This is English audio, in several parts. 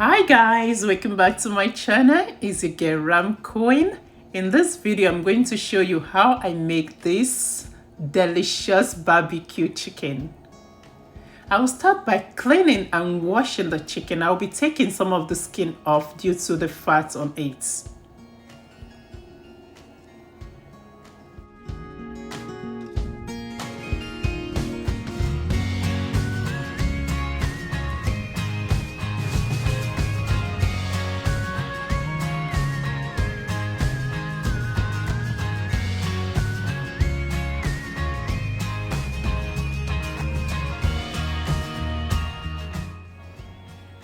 Hi guys, welcome back to my channel. It's your girl Ram Coin. In this video, I'm going to show you how I make this delicious barbecue chicken. I'll start by cleaning and washing the chicken. I'll be taking some of the skin off due to the fat on it.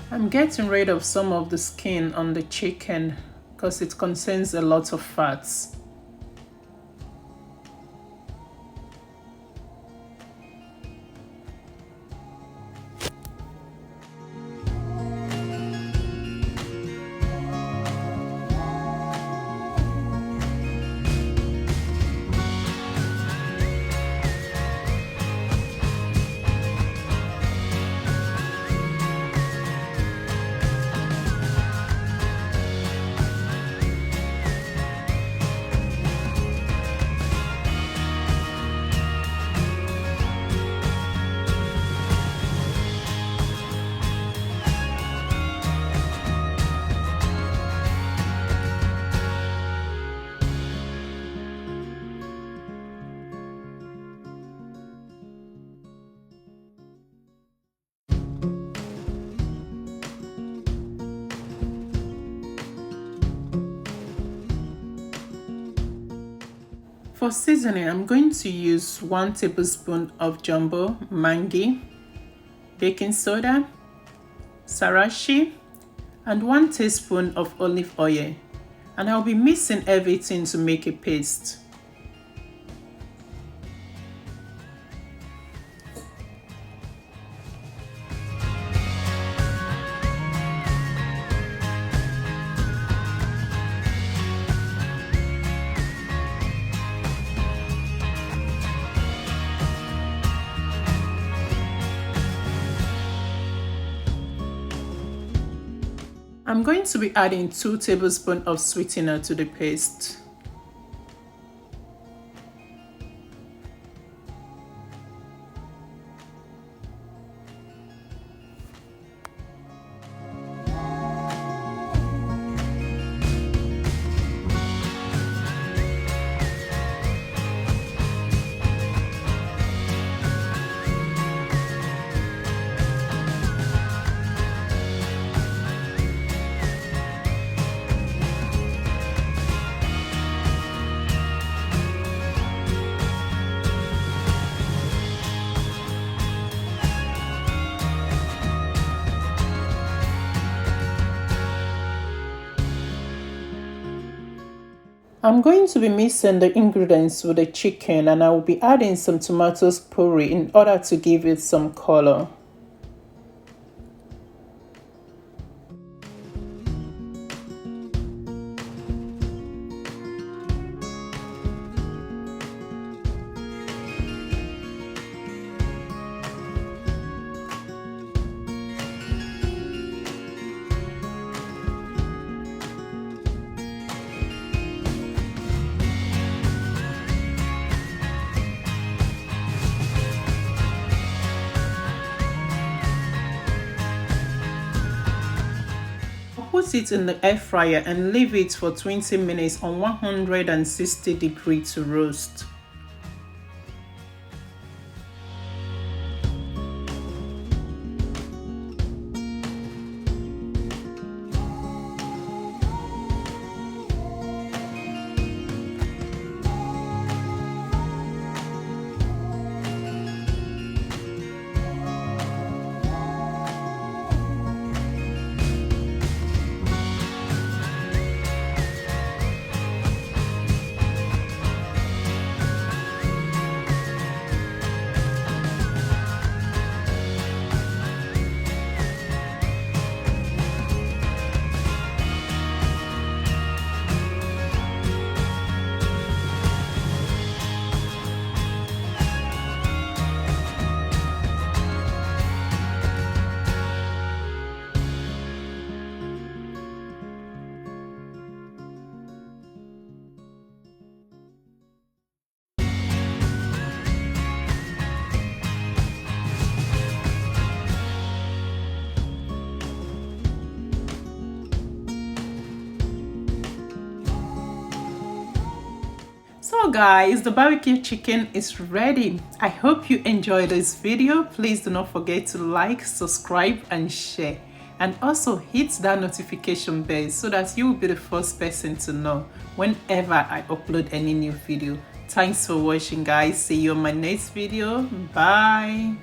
I'm getting rid of some of the skin on the chicken because it contains a lot of fats. For seasoning, I'm going to use 1 tablespoon of jumbo Maggi, baking soda, Sriracha, and 1 teaspoon of olive oil. And I'll be mixing everything to make a paste. I'm going to be adding 2 tablespoons of sweetener to the paste. I'm going to be mixing the ingredients with the chicken, and I will be adding some tomato puree in order to give it some color. Put it in the air fryer and leave it for 20 minutes on 160 degrees to roast. So guys, the barbecue chicken is ready. I hope you enjoyed this video. Please do not forget to like, subscribe and share, and also hit that notification bell so that you will be the first person to know whenever I upload any new video. Thanks for watching guys. See you on my next video. Bye.